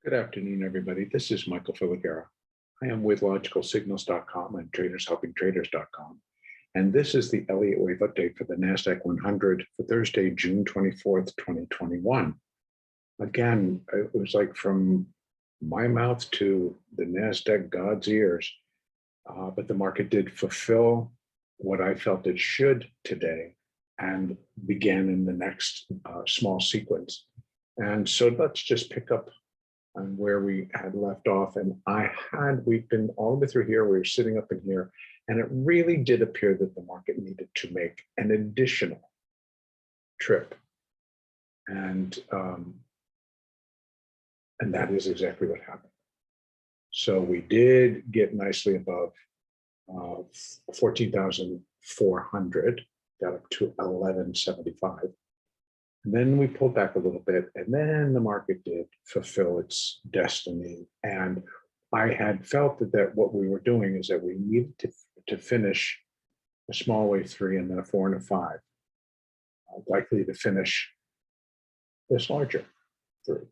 Good afternoon, everybody. This is Michael Filigera. I am with logicalsignals.com and tradershelpingtraders.com. And this is the Elliott Wave update for the NASDAQ 100 for Thursday, June 24th, 2021. Again, it was like from my mouth to the NASDAQ God's ears, but the market did fulfill what I felt it should today and began in the next small sequence. And so let's just pick up on where we had left off. And we've been all the way through here, we were sitting up in here, and it really did appear that the market needed to make an additional trip. And that is exactly what happened. So we did get nicely above 14,400, got up to 1175. And then we pulled back a little bit, and then the market did fulfill its destiny. And I had felt that what we were doing is that we needed to finish a small wave 3 and then a 4 and a 5, likely to finish this larger 3.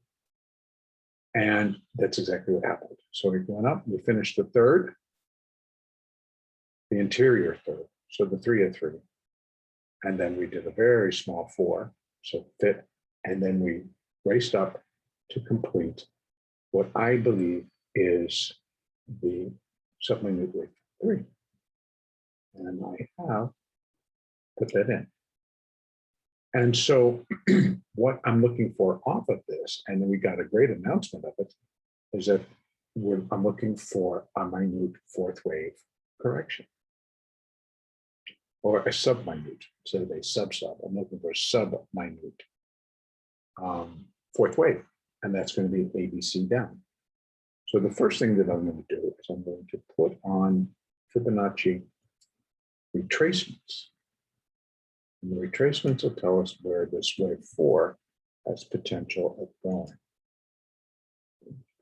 And that's exactly what happened. So we went up, we finished the third, the interior third, so the 3 and 3. And then we did a very small 4. So fit, and then we raced up to complete what I believe is the subminute wave 3. And I have put that in. And so what I'm looking for off of this, and then we got a great announcement of it, is that I'm looking for a minute fourth wave correction. Or a subminute, instead of a sub-sub. I'm looking for a subminute fourth wave, and that's going to be ABC down. So the first thing that I'm going to do is I'm going to put on Fibonacci retracements. And the retracements will tell us where this wave 4 has potential of going.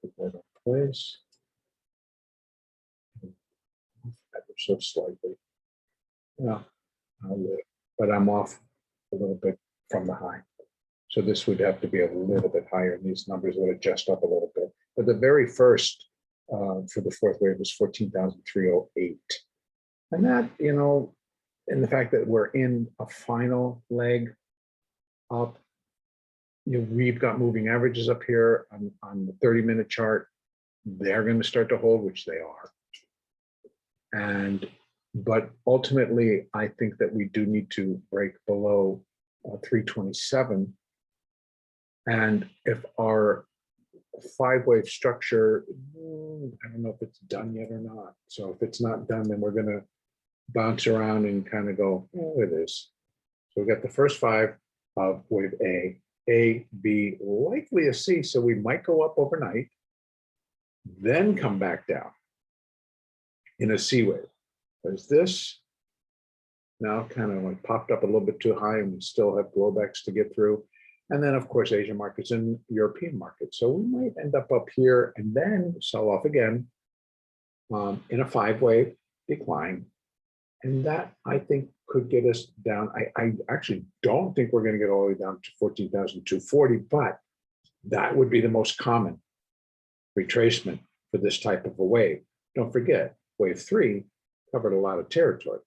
Put that in place. Ever so slightly. Yeah. But I'm off a little bit from the high. So this would have to be a little bit higher, and these numbers would adjust up a little bit. But the very first for the fourth wave was 14,308. And that, and the fact that we're in a final leg up, we've got moving averages up here on the 30-minute chart. They're going to start to hold, which they are. But ultimately, I think that we do need to break below 327. And if our 5-wave structure, I don't know if it's done yet or not. So if it's not done, then we're going to bounce around and kind of go, oh, it is. So we got the first 5 of wave A, B, likely a C. So we might go up overnight, then come back down in a C wave. There's this now kind of like popped up a little bit too high, and we still have blowbacks to get through. And then, of course, Asian markets and European markets. So we might end up here and then sell off again in a 5-wave decline. And that, I think, could get us down. I actually don't think we're going to get all the way down to 14,240, but that would be the most common retracement for this type of a wave. Don't forget, wave 3 covered a lot of territory.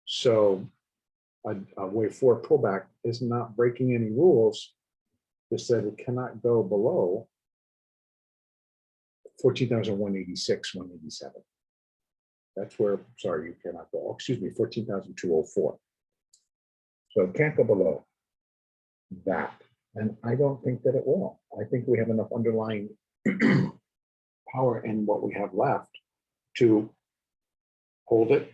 So a wave 4 pullback is not breaking any rules. It said it cannot go below 14,186, 187. That's where, sorry, you cannot go. Oh, excuse me, 14,204. So it can't go below that. And I don't think that it will. I think we have enough underlying power in what we have left to hold it,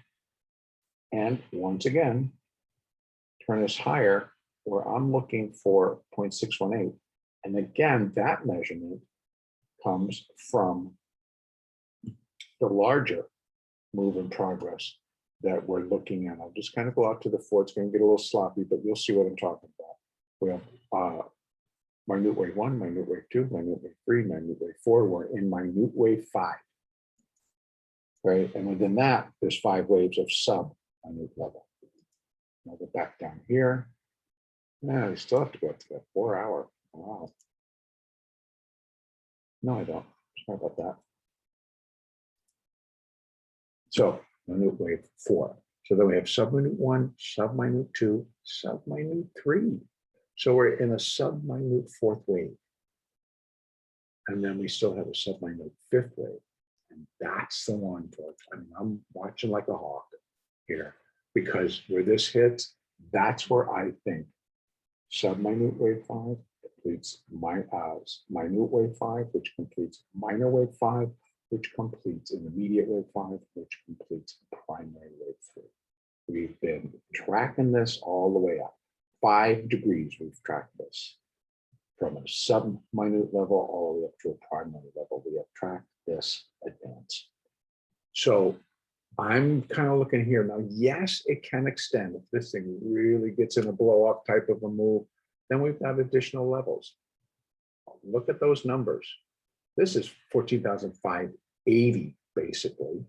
and once again, turn us higher, where I'm looking for 0.618. And again, that measurement comes from the larger move in progress that we're looking at. I'll just kind of go out to the 4. It's going to get a little sloppy, but you'll see what I'm talking about. We have minute wave 1, minute wave 2, minute wave 3, minute wave 4. We're in minute wave 5. Right, and within that, there's 5 waves of sub-minute level. I'll go back down here. Now we still have to go up to that 4-hour. Wow. No, I don't. Sorry about that. So minute wave 4. So then we have subminute 1, subminute 2, subminute 3. So we're in a subminute 4th wave. And then we still have a subminute 5th wave. And that's the one, folks. I mean, I'm watching like a hawk here, because where this hits, that's where I think subminute wave 5 completes minute wave 5, which completes minor wave 5, which completes intermediate wave 5, which completes primary wave 3. We've been tracking this all the way up. 5 degrees we've tracked this. From a sub-minute level all the way up to a primary level, we have tracked this advance. So I'm kind of looking here now. Yes, it can extend. If this thing really gets in a blow up type of a move, then we've got additional levels. Look at those numbers. This is 14,580 basically.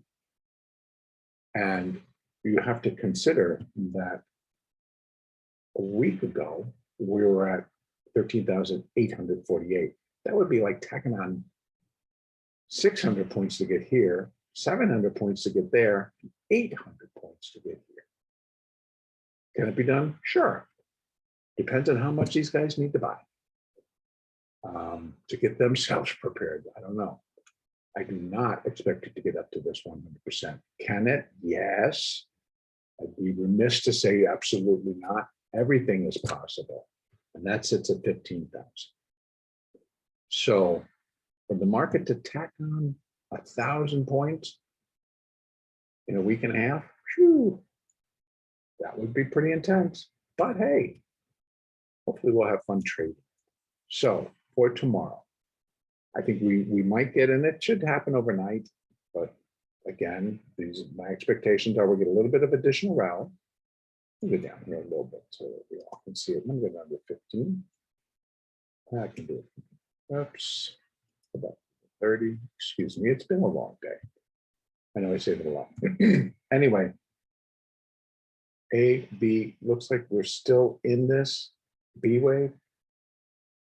And you have to consider that a week ago, we were at 13,848. That would be like tacking on 600 points to get here, 700 points to get there, 800 points to get here. Can it be done? Sure. Depends on how much these guys need to buy to get themselves prepared. I don't know. I do not expect it to get up to this 100%. Can it? Yes. I'd be remiss to say absolutely not. Everything is possible. And that sits at 15,000. So for the market to tack on 1,000 points in a week and a half, whew, that would be pretty intense. But hey, hopefully we'll have fun trading. So for tomorrow, I think we might get, and it should happen overnight, but again, my expectations are we'll get a little bit of additional rally. I'll go down here a little bit so that we all can see it. I'm going to go down to 15. I can do it. Oops. About 30. Excuse me. It's been a long day. I know I say that a lot. Anyway, A, B, looks like we're still in this B wave.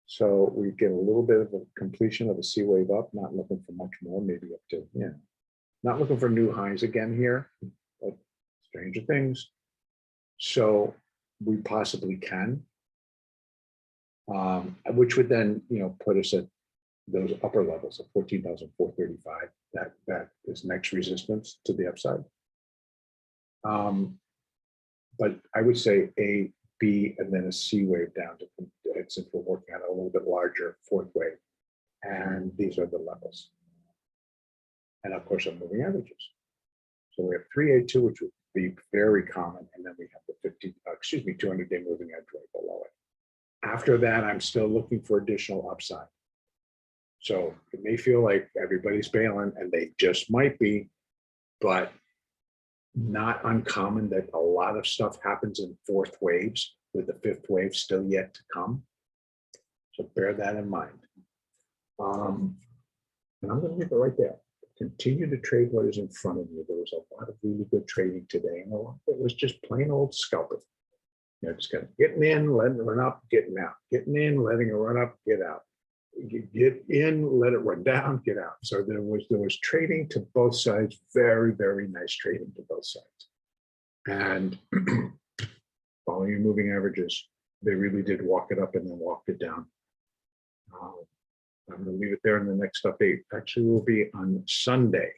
So we get a little bit of a completion of a C wave up, not looking for much more, maybe up to, yeah. Not looking for new highs again here, but stranger things. So we possibly can, which would then, put us at those upper levels of 14,435. That is next resistance to the upside. But I would say A, B, and then a C wave down to, since we're working on a little bit larger 4th wave. And these are the levels. And of course, I'm moving averages. So we have 382, which would be very common. And then we have the 200-day moving average right below it. After that, I'm still looking for additional upside. So it may feel like everybody's bailing, and they just might be, but not uncommon that a lot of stuff happens in 4th waves, with the 5th wave still yet to come. So bear that in mind. And I'm going to leave it right there. Continue to trade what is in front of you. There was a lot of really good trading today, and a lot of it was just plain old scalping. Just kind of getting in, letting it run up, getting out. Getting in, letting it run up, get out. Get in, let it run down, get out. So there was trading to both sides. Very, very nice trading to both sides. And following your moving averages, they really did walk it up and then walked it down. I'm going to leave it there, in the next update actually will be on Sunday.